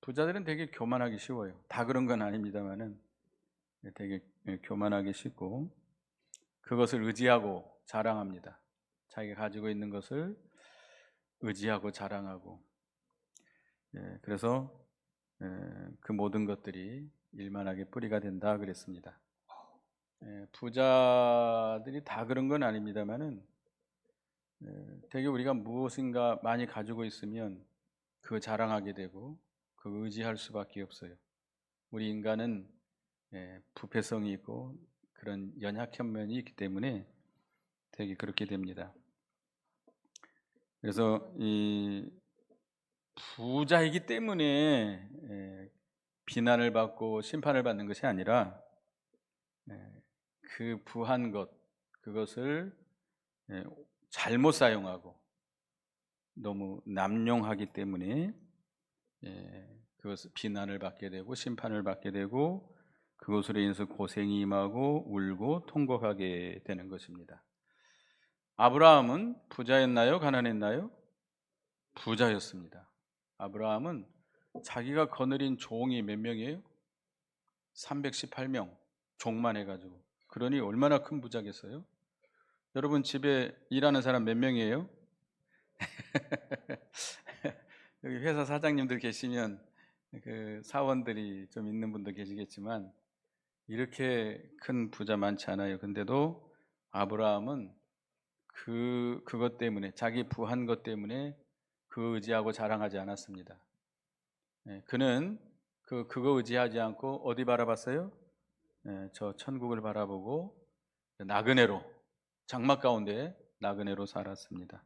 부자들은 되게 교만하기 쉬워요. 다 그런 건 아닙니다만은 되게 교만하기 쉽고 그것을 의지하고 자랑합니다. 자기가 가지고 있는 것을 의지하고 자랑하고 그래서 그 모든 것들이 일만하게 뿌리가 된다 그랬습니다. 부자들이 다 그런 건 아닙니다만은 되게 우리가 무엇인가 많이 가지고 있으면 그거 자랑하게 되고 그거 의지할 수밖에 없어요. 우리 인간은 부패성이 있고 그런 연약한 면이 있기 때문에 되게 그렇게 됩니다. 그래서 이 부자이기 때문에 비난을 받고 심판을 받는 것이 아니라 그 부한 것 그것을 잘못 사용하고 너무 남용하기 때문에 그것을 비난을 받게 되고 심판을 받게 되고 그것으로 인해서 고생이 임하고 울고 통곡하게 되는 것입니다. 아브라함은 부자였나요? 가난했나요? 부자였습니다. 아브라함은 자기가 거느린 종이 몇 명이에요? 318명 종만 해가지고. 그러니 얼마나 큰 부자겠어요? 여러분 집에 일하는 사람 몇 명이에요? 여기 회사 사장님들 계시면 그 사원들이 좀 있는 분도 계시겠지만 이렇게 큰 부자 많지 않아요. 근데도 아브라함은 그것 때문에 자기 부한 것 때문에 그 의지하고 자랑하지 않았습니다. 그는 그거 의지하지 않고 어디 바라봤어요? 저 천국을 바라보고 나그네로 장막 가운데 나그네로 살았습니다.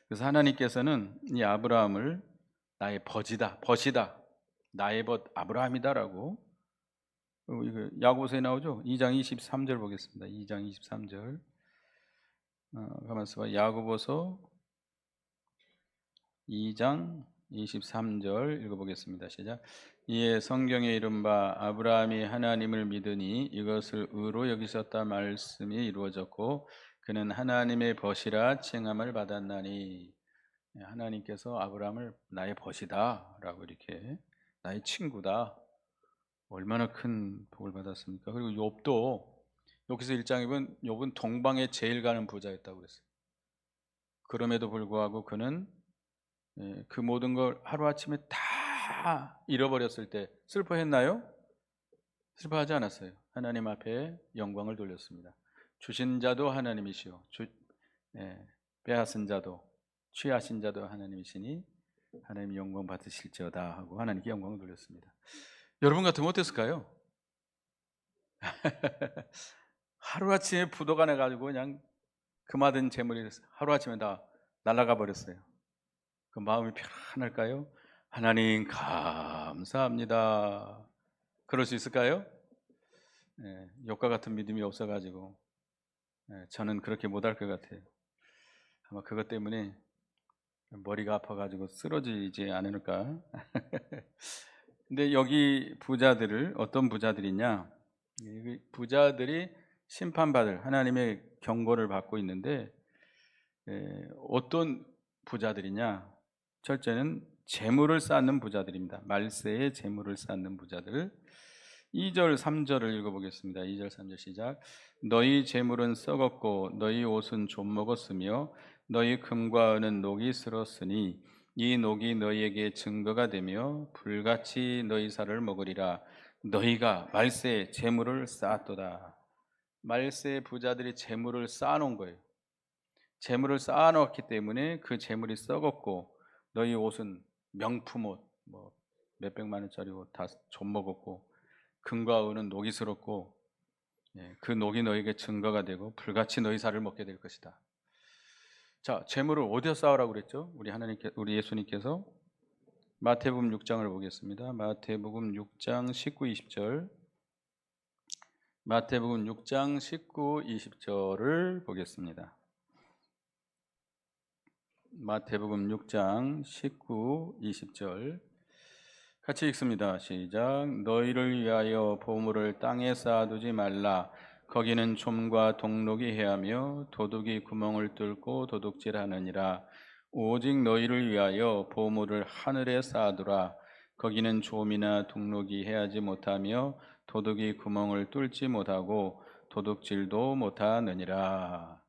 그래서 하나님께서는 이 아브라함을 나의 벗이다, 나의 벗 아브라함이다라고 야고보서에 나오죠. 2장 23절 보겠습니다. 2장 23절. 가만있어 봐. 야고보서 2장 23절 읽어보겠습니다. 시작. 이에 성경에 이른바 아브라함이 하나님을 믿으니 이것을 의로 여기셨다 말씀이 이루어졌고 그는 하나님의 벗이라 칭함을 받았나니. 하나님께서 아브라함을 나의 벗이다 라고 이렇게 나의 친구다. 얼마나 큰 복을 받았습니까? 그리고 욥도 여기서 1장에 보면 욥은 동방에 제일 가는 부자였다고 그랬어요. 그럼에도 불구하고 그는 그 모든 걸 하루아침에 다 잃어버렸을 때 슬퍼했나요? 슬퍼하지 않았어요. 하나님 앞에 영광을 돌렸습니다. 주신 자도 하나님이시오. 빼앗은 자도 취하신 자도 하나님이시니 하나님 영광 받으실지어다 하고 하나님께 영광을 돌렸습니다. 여러분 같으면 어땠을까요? 하루아침에 부도가 나가지고 그냥 금화된 재물이 하루아침에 다 날아가 버렸어요. 그 마음이 편안할까요? 하나님 감사합니다. 그럴 수 있을까요? 욥과 같은 믿음이 없어가지고 저는 그렇게 못할 것 같아요. 아마 그것 때문에 머리가 아파가지고 쓰러지지 않을까. 근데 여기 부자들을 어떤 부자들이냐? 부자들이 심판받을 하나님의 경고를 받고 있는데 어떤 부자들이냐? 첫째는 재물을 쌓는 부자들입니다. 말세에 재물을 쌓는 부자들. 2절 3절을 읽어보겠습니다. 2절 3절 시작. 너희 재물은 썩었고 너희 옷은 좀 먹었으며 너희 금과 은은 녹이 슬었으니 이 녹이 너희에게 증거가 되며 불같이 너희 살을 먹으리라. 너희가 말세에 재물을 쌓았도다. 말세에 부자들이 재물을 쌓아놓은 거예요. 재물을 쌓아놓았기 때문에 그 재물이 썩었고 너희 옷은 명품 옷, 뭐 몇백만 원짜리 옷 다 좀 먹었고 금과 은은 녹이 슬었고 그 녹이 너희에게 증거가 되고 불같이 너희 살을 먹게 될 것이다. 자, 재물을 어디서 쌓으라고 그랬죠? 우리 예수님께서 마태복음 6장을 보겠습니다. 마태복음 6장 19, 20절. 마태복음 6장 19, 20절을 보겠습니다. 마태복음 6장 19, 20절 같이 읽습니다. 시작. 너희를 위하여 보물을 땅에 쌓아두지 말라. 거기는 좀과 동록이 해하며 도둑이 구멍을 뚫고 도둑질하느니라. 오직 너희를 위하여 보물을 하늘에 쌓아두라. 거기는 좀이나 둑록이 해하지 못하며 도둑이 구멍을 뚫지 못하고 도둑질도 못하느니라.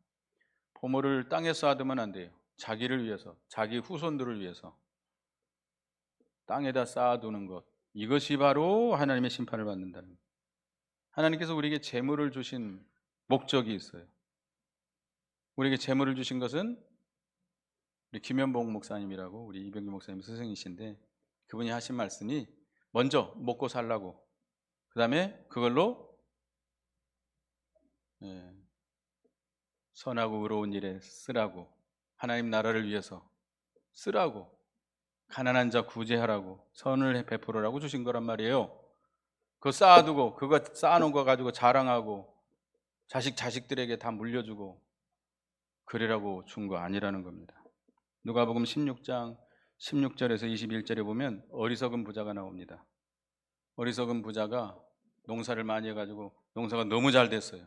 보물을 땅에 쌓아두면 안 돼요. 자기를 위해서, 자기 후손들을 위해서 땅에다 쌓아두는 것, 이것이 바로 하나님의 심판을 받는다는 거예요. 하나님께서 우리에게 재물을 주신 목적이 있어요. 우리에게 재물을 주신 것은 우리 김현봉 목사님이라고 우리 이병규 목사님 스승이신데, 그분이 하신 말씀이 먼저 먹고 살라고, 그 다음에 그걸로 선하고 의로운 일에 쓰라고, 하나님 나라를 위해서 쓰라고, 가난한 자 구제하라고, 선을 베풀으라고 주신 거란 말이에요. 그거 쌓아두고, 그거 쌓아놓은 거 가지고 자랑하고 자식들에게 다 물려주고 그러라고 준 거 아니라는 겁니다. 누가복음 16장 16절에서 21절에 보면 어리석은 부자가 나옵니다. 어리석은 부자가 농사를 많이 해가지고 농사가 너무 잘 됐어요.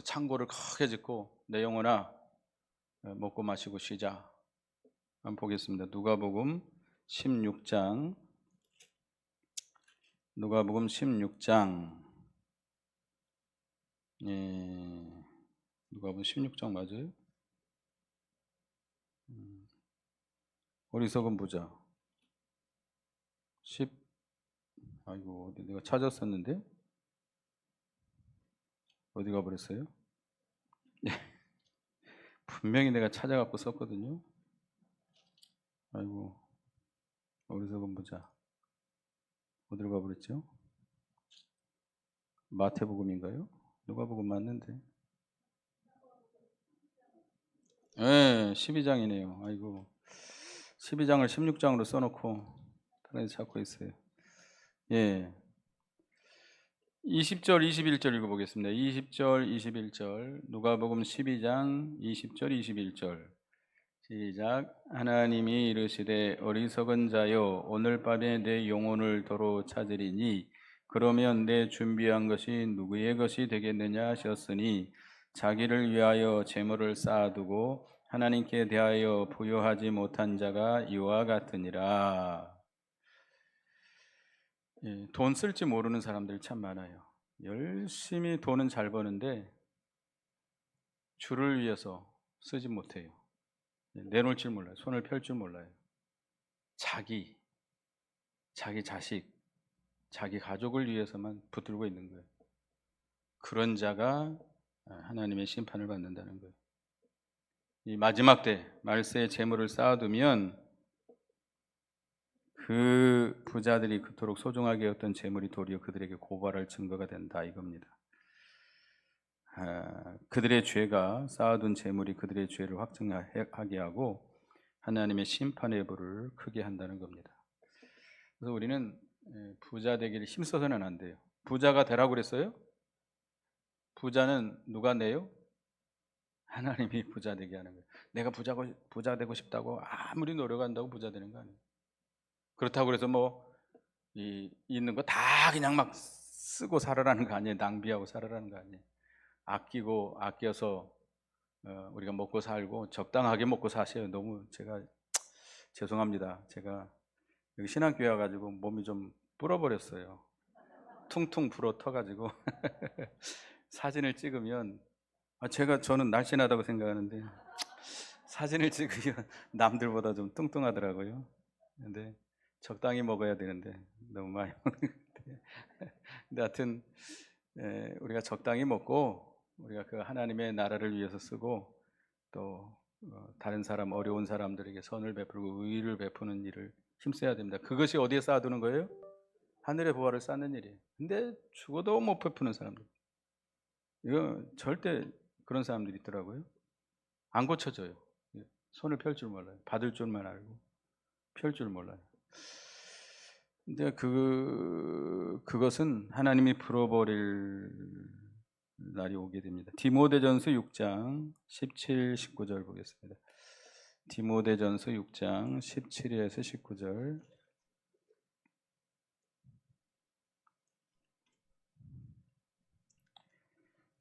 창고를 크게 짓고 내 영혼아 먹고 마시고 쉬자. 한번 보겠습니다. 누가복음 16장 누가복음 16장 누가복음 16장 맞아요? 어리석은 부자 10 아이고 어디 내가 찾았었는데 어디 가버렸어요? 분명히 내가 찾아갖고 썼거든요. 아이고 어리석은 부자 어디로 가버렸죠? 마태복음인가요? 누가복음 맞는데. 네, 12장이네요. 아이고 12장을 16장으로 써놓고 다른 데 찾고 있어요. 예, 20절 21절 읽어보겠습니다. 20절 21절 누가복음 12장 20절 21절 시작. 하나님이 이르시되 어리석은 자여 오늘 밤에 내 영혼을 도로 찾으리니 그러면 내 준비한 것이 누구의 것이 되겠느냐 하셨으니 자기를 위하여 재물을 쌓아두고 하나님께 대하여 부여하지 못한 자가 이와 같으니라. 돈 쓸지 모르는 사람들이 참 많아요. 열심히 돈은 잘 버는데 주를 위해서 쓰지 못해요. 내놓을 줄 몰라요. 손을 펼 줄 몰라요. 자기 자식, 자기 가족을 위해서만 붙들고 있는 거예요. 그런 자가 하나님의 심판을 받는다는 거예요. 이 마지막 때 말세의 재물을 쌓아두면 그 부자들이 그토록 소중하게 여겼던 재물이 도리어 그들에게 고발할 증거가 된다 이겁니다. 그들의 죄가 쌓아둔 재물이 그들의 죄를 확증하게 하고 하나님의 심판의 불을 크게 한다는 겁니다. 그래서 우리는 부자 되기를 힘써서는 안 돼요. 부자가 되라고 그랬어요? 부자는 누가 내요? 하나님이 부자 되게 하는 거예요. 내가 부자 되고 싶다고 아무리 노력한다고 부자 되는 거 아니에요. 그렇다고 해서 있는 거 다 그냥 막 쓰고 살아라는 거 아니에요. 낭비하고 살아라는 거 아니에요. 아껴서 우리가 먹고 살고 적당하게 먹고 사세요. 너무 제가 죄송합니다. 제가 여기 신학교에 와가지고 몸이 좀 불어버렸어요. 퉁퉁 불어 터가지고 사진을 찍으면 저는 날씬하다고 생각하는데 사진을 찍으면 남들보다 좀 뚱뚱하더라고요. 근데 적당히 먹어야 되는데 너무 많이 먹는 것 같아요. 근데 하여튼 우리가 적당히 먹고 우리가 그 하나님의 나라를 위해서 쓰고 또 다른 사람 어려운 사람들에게 선을 베풀고 의를 베푸는 일을 힘써야 됩니다. 그것이 어디에 쌓아두는 거예요? 하늘의 보화를 쌓는 일이에요. 근데 죽어도 못 베푸는 사람들, 이거 절대 그런 사람들이 있더라고요. 안 고쳐져요. 손을 펼 줄 몰라요. 받을 줄만 알고 펼 줄 몰라요. 근데 그것은 하나님이 풀어버릴 날이 오게 됩니다. 디모데전서 6장 17, 19절 보겠습니다. 디모데전서 6장 17에서 19절.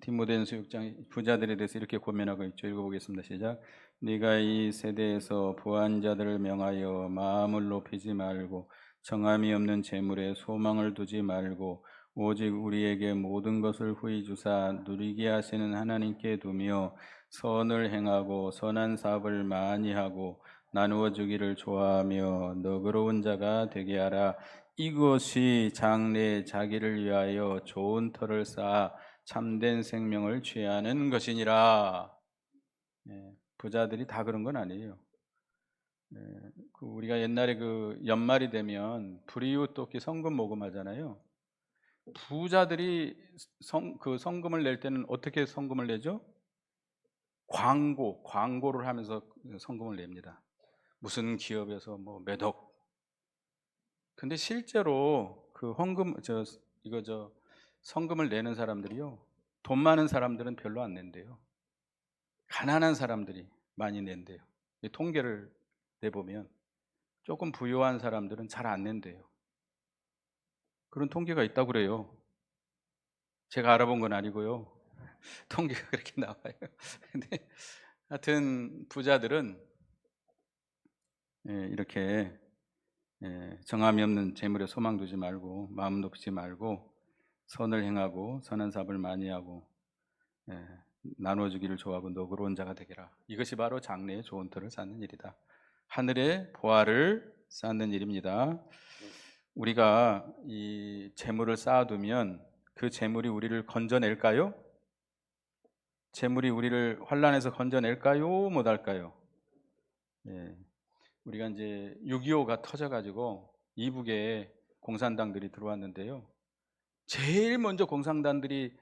디모데전서 6장 부자들에 대해서 이렇게 고면하고 있죠. 읽어보겠습니다. 시작. 네가 이 세대에서 부한 자들을 명하여 마음을 높이지 말고 정함이 없는 재물에 소망을 두지 말고 오직 우리에게 모든 것을 후히 주사 누리게 하시는 하나님께 두며 선을 행하고 선한 사업을 많이 하고 나누어 주기를 좋아하며 너그러운 자가 되게 하라. 이것이 장래에 자기를 위하여 좋은 터를 쌓아 참된 생명을 취하는 것이니라. 부자들이 다 그런 건 아니에요. 우리가 옛날에 그 연말이 되면 불이웃 돕기 성금 모금하잖아요. 부자들이 그 성금을 낼 때는 어떻게 성금을 내죠? 광고를 하면서 성금을 냅니다. 무슨 기업에서 뭐 몇 억. 근데 실제로 그 성금을 내는 사람들이요, 돈 많은 사람들은 별로 안 낸대요. 가난한 사람들이 많이 낸대요. 이 통계를 내보면 조금 부유한 사람들은 잘 안 낸대요. 그런 통계가 있다고 그래요. 제가 알아본 건 아니고요. 통계가 그렇게 나와요. 근데 하여튼 부자들은 이렇게 정함이 없는 재물에 소망 두지 말고 마음 높이지 말고 선을 행하고 선한 사업을 많이 하고 나눠주기를 좋아하고 너그러운 자가 되게라. 이것이 바로 장래에 좋은 터를 쌓는 일이다. 하늘의 보화를 쌓는 일입니다. 우리가 이 재물을 쌓아두면 그 재물이 우리를 건져낼까요? 재물이 우리를 환난에서 건져낼까요? 못할까요? 우리가 이제 6.25가 터져가지고 이북에 공산당들이 들어왔는데요. 제일 먼저 공산당들이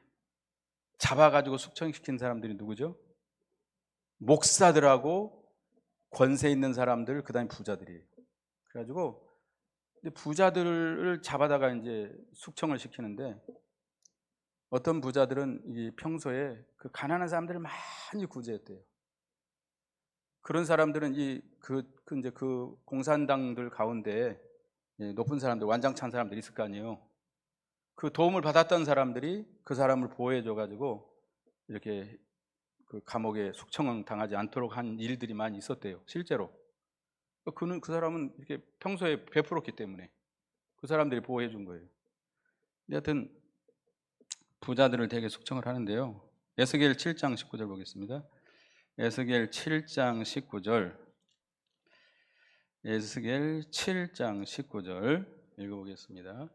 잡아가지고 숙청시킨 사람들이 누구죠? 목사들하고 권세 있는 사람들, 그다음에 부자들이에요. 그래가지고 부자들을 잡아다가 이제 숙청을 시키는데 어떤 부자들은 이 평소에 그 가난한 사람들을 많이 구제했대요. 그런 사람들은 이제 그 공산당들 가운데 높은 사람들, 완장찬 사람들이 있을 거 아니에요. 그 도움을 받았던 사람들이 그 사람을 보호해줘가지고 이렇게 그 감옥에 숙청 당하지 않도록 한 일들이 많이 있었대요. 실제로. 그 사람은 이렇게 평소에 베풀었기 때문에 그 사람들이 보호해 준 거예요. 여하튼 부자들을 되게 숙청을 하는데요. 에스겔 7장 19절 보겠습니다. 에스겔 7장 19절. 에스겔 7장 19절 읽어보겠습니다.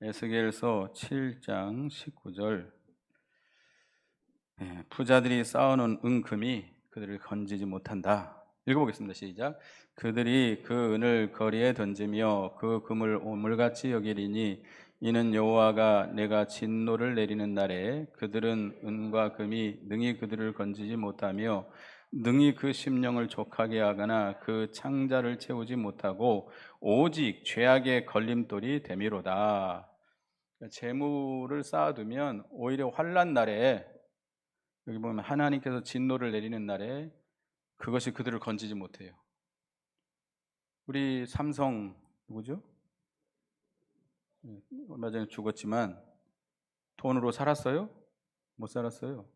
에스겔서 7장 19절. 부자들이 쌓아놓은 은금이 그들을 건지지 못한다. 읽어보겠습니다. 시작. 그들이 그 은을 거리에 던지며 그 금을 오물같이 여기리니 이는 여호와가 내가 진노를 내리는 날에 그들은 은과 금이 능히 그들을 건지지 못하며 능히 그 심령을 족하게 하거나 그 창자를 채우지 못하고 오직 죄악의 걸림돌이 되미로다. 재물을 쌓아두면 오히려 환난 날에, 여기 보면 하나님께서 진노를 내리는 날에 그것이 그들을 건지지 못해요. 우리 삼성 누구죠? 얼마 전에 죽었지만 돈으로 살았어요? 못 살았어요.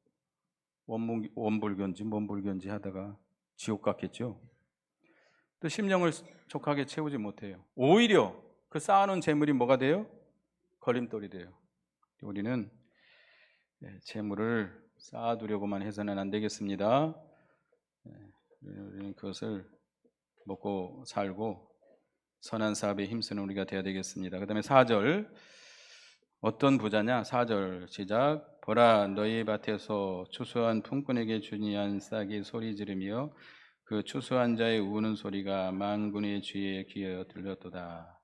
원불견지 뭔불견지 하다가 지옥 갔겠죠. 또 심령을 족하게 채우지 못해요. 오히려 그 쌓아놓은 재물이 뭐가 돼요? 걸림돌이 돼요. 우리는 재물을 쌓아두려고만 해서는 안 되겠습니다. 우리는 그것을 먹고 살고 선한 사업에 힘쓰는 우리가 되어야 되겠습니다. 그 다음에 4절. 어떤 부자냐? 4절 시작. 보라 너희 밭에서 추수한 품꾼에게 주니한 싹이 소리 지르며 그 추수한 자의 우는 소리가 만군의 주의 귀에 들렸도다.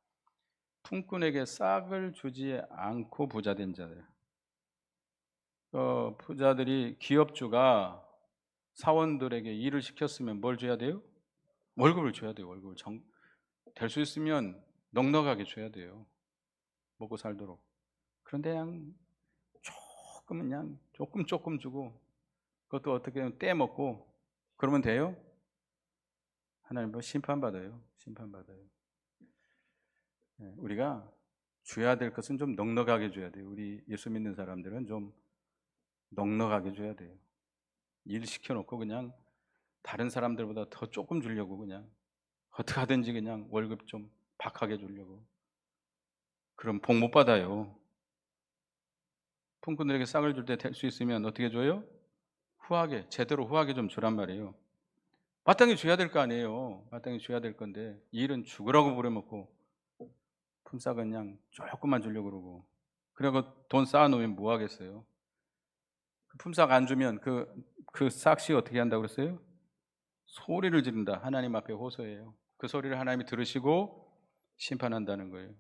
품꾼에게 싹을 주지 않고 부자된 자들. 부자들이 기업주가 사원들에게 일을 시켰으면 뭘 줘야 돼요? 월급을 줘야 돼요. 월급을 될 수 있으면 넉넉하게 줘야 돼요. 먹고 살도록. 그런데 그냥 조금 주고 그것도 어떻게 떼먹고 그러면 돼요? 하나님 심판받아요. 심판받아요. 우리가 줘야 될 것은 좀 넉넉하게 줘야 돼요. 우리 예수 믿는 사람들은 좀 넉넉하게 줘야 돼요. 일 시켜놓고 그냥 다른 사람들보다 더 조금 주려고 그냥 어떻게 하든지 그냥 월급 좀 박하게 주려고 그럼 복 못 받아요. 품꾼들에게 싹을 줄 때 될 수 있으면 어떻게 줘요? 후하게, 제대로 후하게 좀 주란 말이에요. 마땅히 줘야 될 거 아니에요. 마땅히 줘야 될 건데 일은 죽으라고 부려먹고 품삯은 그냥 조금만 주려고 그러고, 그리고 돈 쌓아놓으면 뭐 하겠어요? 그 품삯 안 주면 그 싹시 어떻게 한다고 그랬어요? 소리를 지른다. 하나님 앞에 호소해요. 그 소리를 하나님이 들으시고 심판한다는 거예요.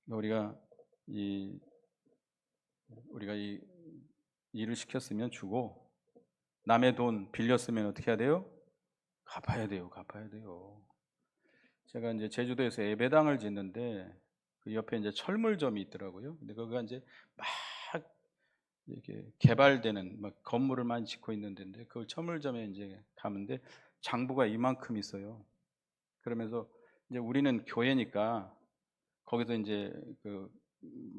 우리가 이 일을 시켰으면 주고, 남의 돈 빌렸으면 어떻게 해야 돼요? 갚아야 돼요. 갚아야 돼요. 제가 이제 제주도에서 예배당을 짓는데 그 옆에 이제 철물점이 있더라고요. 근데 거기가 이제 막 이렇게 개발되는 막 건물을 많이 짓고 있는 데인데, 그 철물점에 이제 가는데 장부가 이만큼 있어요. 그러면서 이제 우리는 교회니까 거기서 이제 그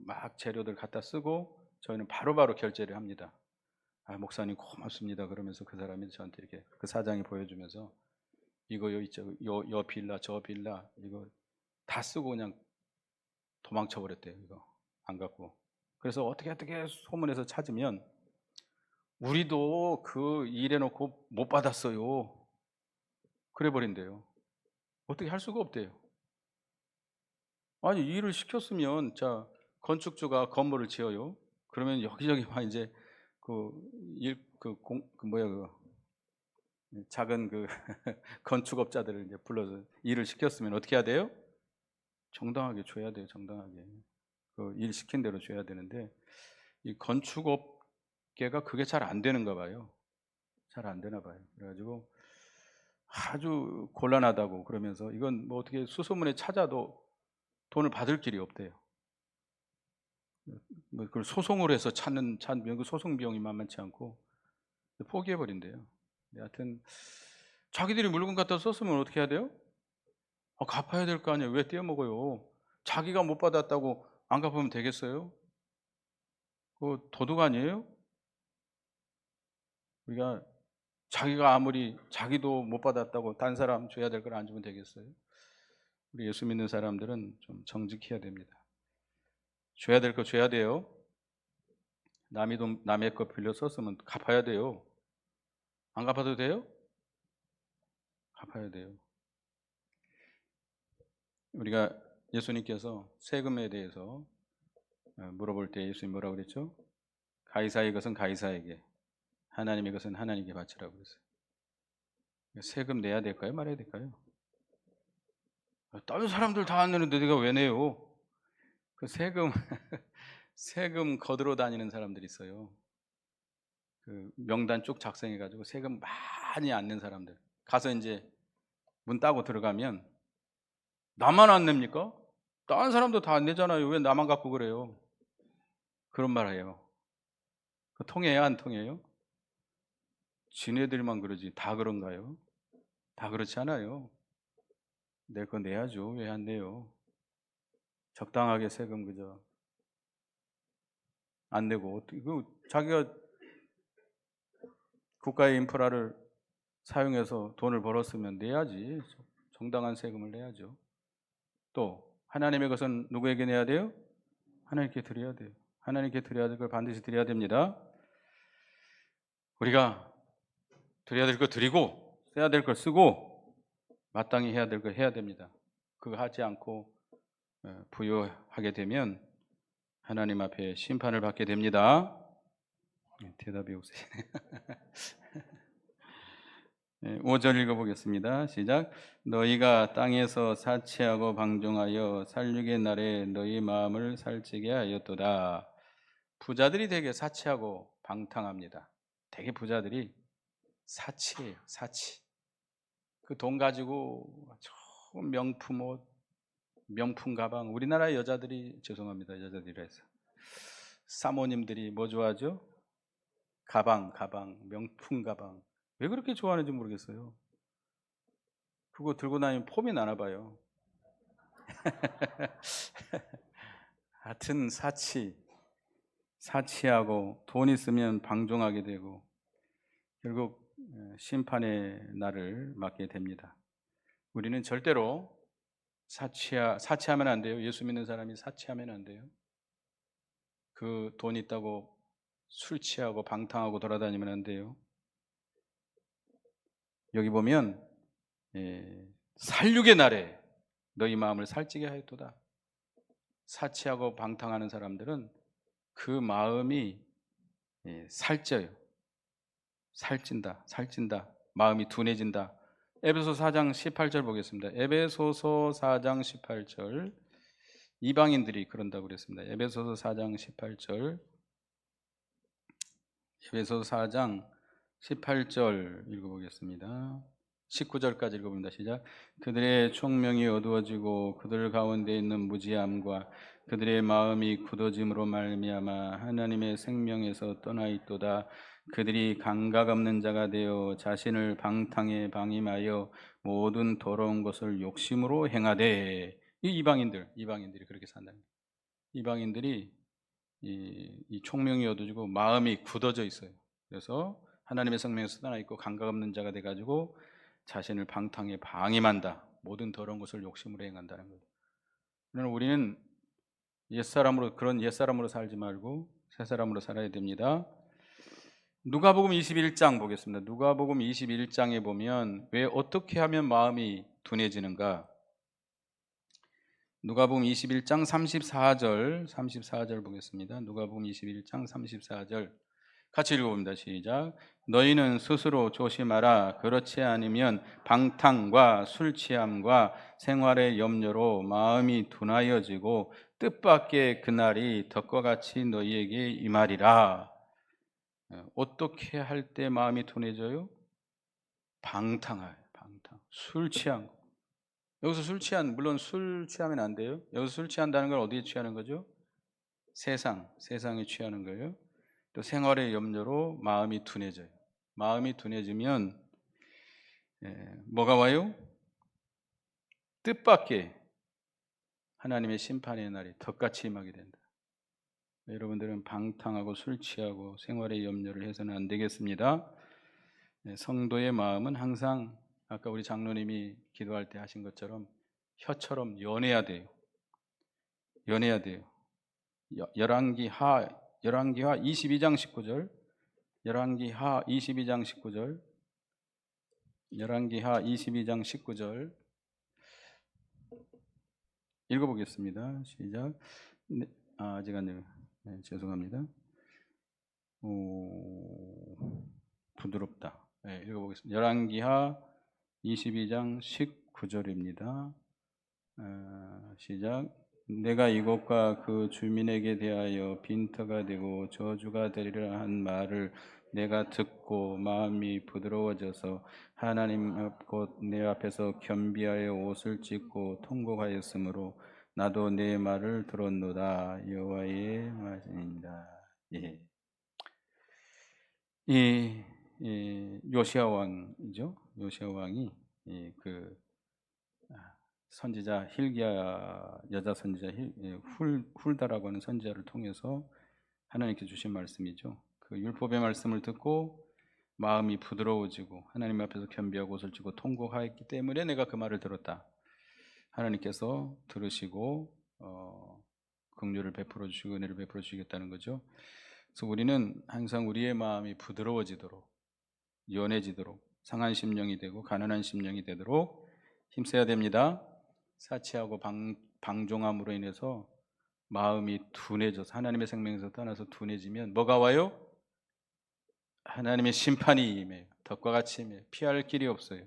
막 재료들 갖다 쓰고 저희는 바로바로 결제를 합니다. 아, 목사님 고맙습니다. 그러면서 그 사람이 저한테 이렇게, 그 사장이 보여주면서 이거 요 빌라 저 빌라 이거 다 쓰고 그냥 도망쳐 버렸대요. 이거 안 갖고. 그래서 어떻게 소문해서 찾으면 우리도 그 일해놓고 못 받았어요. 그래 버린대요. 어떻게 할 수가 없대요. 아니, 일을 시켰으면, 자, 건축주가 건물을 지어요. 그러면 여기저기 막 이제 작은 건축업자들을 이제 불러서 일을 시켰으면 어떻게 해야 돼요? 정당하게 줘야 돼요. 정당하게. 그 일 시킨 대로 줘야 되는데 이 건축업계가 그게 잘 안 되는가 봐요. 잘 안 되나 봐요. 그래가지고 아주 곤란하다고 그러면서, 이건 뭐 어떻게 수소문에 찾아도 돈을 받을 길이 없대요. 뭐 그걸 소송을 해서 찾는 그 소송 비용이 만만치 않고 포기해 버린대요. 하여튼 자기들이 물건 갖다 썼으면 어떻게 해야 돼요? 갚아야 될 거 아니에요. 왜 떼어먹어요? 자기가 못 받았다고 안 갚으면 되겠어요? 그거 도둑 아니에요? 우리가 자기가 아무리 자기도 못 받았다고 딴 사람 줘야 될 걸 안 주면 되겠어요? 우리 예수 믿는 사람들은 좀 정직해야 됩니다. 줘야 될 거 줘야 돼요. 남의 거 빌려 썼으면 갚아야 돼요. 안 갚아도 돼요? 갚아야 돼요. 우리가 예수님께서 세금에 대해서 물어볼 때 예수님 뭐라고 그랬죠? 가이사의 것은 가이사에게, 하나님의 것은 하나님께 바치라고 그랬어요. 세금 내야 될까요? 말아야 될까요? 다른 사람들 다 안 내는데 내가 왜 내요? 그 세금 세금 거들어 다니는 사람들이 있어요. 그 명단 쭉 작성해가지고 세금 많이 안 낸 사람들 가서 이제 문 따고 들어가면, 나만 안 냅니까? 다른 사람도 다 안 내잖아요. 왜 나만 갖고 그래요? 그런 말 해요. 그 통해요, 안 통해요? 지네들만 그러지 다 그런가요? 다 그렇지 않아요. 내 거 내야죠. 왜 안 내요? 적당하게 세금 그저 안 내고 어떻게 자기가 국가의 인프라를 사용해서 돈을 벌었으면 내야지. 정당한 세금을 내야죠. 또 하나님의 것은 누구에게 내야 돼요? 하나님께 드려야 돼요. 하나님께 드려야 될 걸 반드시 드려야 됩니다. 우리가 드려야 될 거 드리고 써야 될 걸 쓰고 마땅히 해야 될 걸 해야 됩니다. 그거 하지 않고 부유하게 되면 하나님 앞에 심판을 받게 됩니다. 대답이 없으시네. 5절 읽어보겠습니다. 시작. 너희가 땅에서 사치하고 방종하여 살육의 날에 너희 마음을 살찌게 하였도다. 부자들이 되게 사치하고 방탕합니다. 되게 부자들이 사치예요. 사치. 그 돈 가지고 좋은 명품 옷, 명품 가방. 우리나라 여자들이, 죄송합니다, 여자들이라 해서, 사모님들이 뭐 좋아하죠? 가방, 명품 가방. 왜 그렇게 좋아하는지 모르겠어요. 그거 들고 다니면 폼이 나나 봐요. 하여튼 사치하고 돈 있으면 방종하게 되고 결국 심판의 날을 맞게 됩니다. 우리는 절대로 사치하면 안 돼요. 예수 믿는 사람이 사치하면 안 돼요. 그 돈 있다고 술 취하고 방탕하고 돌아다니면 안 돼요. 여기 보면 살육의 날에 너희 마음을 살찌게 하였도다. 사치하고 방탕하는 사람들은 그 마음이 살쪄요. 살찐다. 마음이 둔해진다. 에베소서 4장 18절 보겠습니다. 에베소서 4장 18절. 이방인들이 그런다고 그랬습니다. 에베소서 4장 18절. 에베소서 4장 18절 읽어보겠습니다. 19절까지 읽어봅니다. 시작. 그들의 총명이 어두워지고 그들 가운데 있는 무지함과 그들의 마음이 굳어짐으로 말미암아 하나님의 생명에서 떠나 있도다. 그들이 감각 없는 자가 되어 자신을 방탕에 방임하여 모든 더러운 것을 욕심으로 행하되. 이 이방인들이 그렇게 산다는 거예요. 이방인들이 이 총명이 어두워지고 마음이 굳어져 있어요. 그래서 하나님의 생명에서 떠나 있고 감각 없는 자가 돼가지고 자신을 방탕에 방임한다. 모든 더러운 것을 욕심으로 행한다는 거예요. 그러나 우리는 그런 옛사람으로 살지 말고 새사람으로 살아야 됩니다. 누가복음 21장 보겠습니다. 누가복음 21장에 보면 왜 어떻게 하면 마음이 둔해지는가? 누가복음 21장 34절 보겠습니다. 누가복음 21장 34절 같이 읽어봅니다. 시작. 너희는 스스로 조심하라. 그렇지 않으면 방탕과 술 취함과 생활의 염려로 마음이 둔하여지고 뜻밖의 그날이 덕과 같이 너희에게 임하리라. 어떻게 할 때 마음이 둔해져요? 방탕. 술 취한 거. 여기서 물론 술 취하면 안 돼요. 여기서 술 취한다는 건 어디에 취하는 거죠? 세상에 취하는 거예요. 또 생활의 염려로 마음이 둔해져요. 마음이 둔해지면 뭐가 와요? 뜻밖의 하나님의 심판의 날이 덕같이 임하게 된다. 여러분들은 방탕하고 술 취하고 생활의 염려를 해서는 안 되겠습니다. 성도의 마음은 항상 아까 우리 장로님이 기도할 때 하신 것처럼 혀처럼 연해야 돼요. 열왕기하 22장 19절. 열왕기하 22장 19절. 열왕기하 22장 19절 읽어보겠습니다. 시작. 아직 안 돼요. 죄송합니다. 부드럽다. 읽어보겠습니다. 열왕기하 22장 19절입니다. 시작. 내가 이곳과 그 주민에게 대하여 빈터가 되고 저주가 되리라 한 말을 내가 듣고 마음이 부드러워져서 하나님 곧 내 앞에서 겸비하여 옷을 찢고 통곡하였으므로 나도 내 말을 들었노다. 여호와의 말씀입니다. 요시야 왕이죠. 요시야 왕이 그 선지자 hil기야 여자 선지자 훌다라고 하는 선지자를 통해서 하나님께 주신 말씀이죠. 그 율법의 말씀을 듣고 마음이 부드러워지고 하나님 앞에서 겸비하고 옷을 찢고 통곡하였기 때문에 내가 그 말을 들었다. 하나님께서 들으시고 긍휼을 베풀어 주시고 은혜를 베풀어 주시겠다는 거죠. 그래서 우리는 항상 우리의 마음이 부드러워지도록 연해지도록 상한 심령이 되고 가난한 심령이 되도록 힘써야 됩니다. 사치하고 방종함으로 인해서 마음이 둔해져서 하나님의 생명에서 떠나서 둔해지면 뭐가 와요? 하나님의 심판이 임해요. 덕과 같이 임해요. 피할 길이 없어요.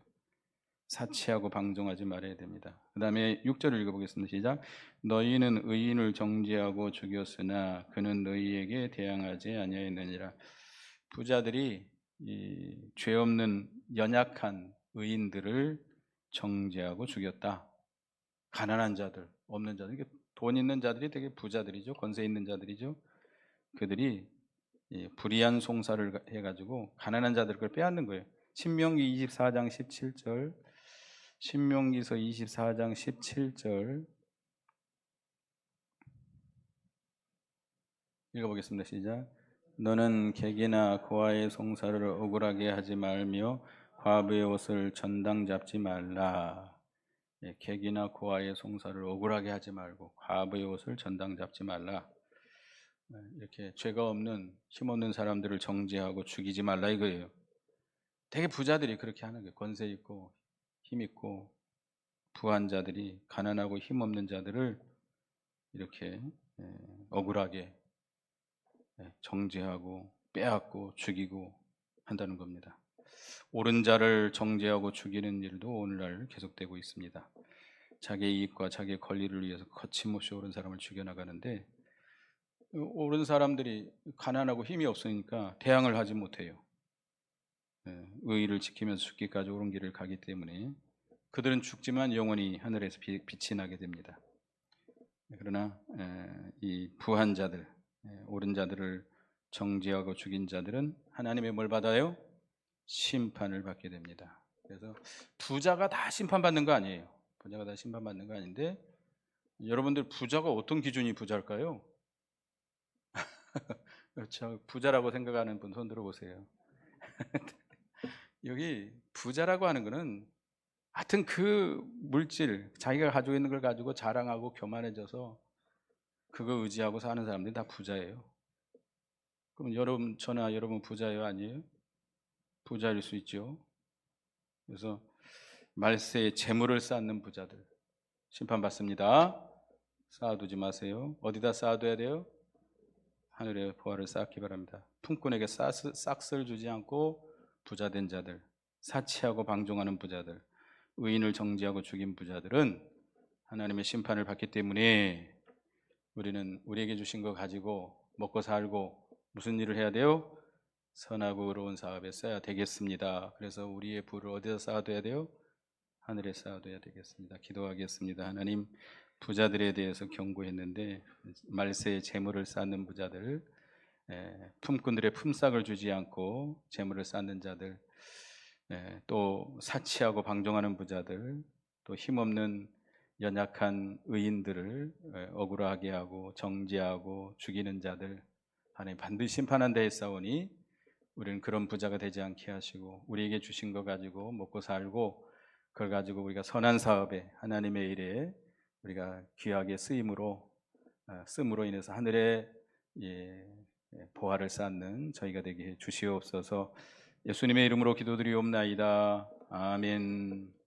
사치하고 방종하지 말아야 됩니다. 그 다음에 6절을 읽어보겠습니다. 시작. 너희는 의인을 정죄하고 죽였으나 그는 너희에게 대항하지 아니하였느니라. 부자들이 이 죄 없는 연약한 의인들을 정죄하고 죽였다. 가난한 자들, 없는 자들, 돈 있는 자들이 되게 부자들이죠. 권세 있는 자들이죠. 그들이 불의한 송사를 해가지고 가난한 자들 걸 빼앗는 거예요. 신명기 24장 17절, 신명기서 24장 17절 읽어보겠습니다. 시작. 너는 객이나 고아의 송사를 억울하게 하지 말며 과부의 옷을 전당 잡지 말라. 객이나 고아의 송사를 억울하게 하지 말고 과부의 옷을 전당 잡지 말라. 이렇게 죄가 없는 힘없는 사람들을 정죄하고 죽이지 말라 이거예요. 되게 부자들이 그렇게 하는 거예요. 권세 있고 힘 있고 부한 자들이 가난하고 힘없는 자들을 이렇게 억울하게 정죄하고 빼앗고 죽이고 한다는 겁니다. 옳은 자를 정죄하고 죽이는 일도 오늘날 계속되고 있습니다. 자기의 이익과 자기의 권리를 위해서 거침없이 옳은 사람을 죽여나가는데 옳은 사람들이 가난하고 힘이 없으니까 대항을 하지 못해요. 의의를 지키면서 죽기까지 옳은 길을 가기 때문에 그들은 죽지만 영원히 하늘에서 빛이 나게 됩니다. 그러나 이 부한 자들, 옳은 자들을 정죄하고 죽인 자들은 하나님의 뭘 받아요? 심판을 받게 됩니다. 그래서 부자가 다 심판받는 거 아니에요. 부자가 다 심판받는 거 아닌데 여러분들 부자가 어떤 기준이 부자일까요? 그렇죠. 부자라고 생각하는 분 손 들어보세요. 여기 부자라고 하는 거는 하여튼 그 물질, 자기가 가지고 있는 걸 가지고 자랑하고 교만해져서 그거 의지하고 사는 사람들이 다 부자예요. 그럼 여러분, 저나 여러분 부자예요? 아니에요? 부자일 수 있죠. 그래서 말세에 재물을 쌓는 부자들 심판받습니다. 쌓아두지 마세요. 어디다 쌓아둬야 돼요? 하늘의 보화를 쌓기 바랍니다. 품꾼에게 싹쓸 주지 않고 부자된 자들, 사치하고 방종하는 부자들, 의인을 정죄하고 죽인 부자들은 하나님의 심판을 받기 때문에 우리는 우리에게 주신 거 가지고 먹고 살고 무슨 일을 해야 돼요? 선하고 의로운 사업에 써야 되겠습니다. 그래서 우리의 부를 어디다 쌓아둬야 돼요? 하늘에 쌓아둬야 되겠습니다. 기도하겠습니다. 하나님, 부자들에 대해서 경고했는데 말세에 재물을 쌓는 부자들, 품꾼들의 품삯을 주지 않고 재물을 쌓는 자들, 또 사치하고 방종하는 부자들, 또 힘없는 연약한 의인들을 억울하게 하고 정죄하고 죽이는 자들, 하나님 반드시 심판한다 했사오니 우리는 그런 부자가 되지 않게 하시고 우리에게 주신 거 가지고 먹고 살고 그걸 가지고 우리가 선한 사업에 하나님의 일에 우리가 귀하게 쓰임으로 인해서 하늘에 보화를 쌓는 저희가 되게 해 주시옵소서. 예수님의 이름으로 기도드리옵나이다. 아멘.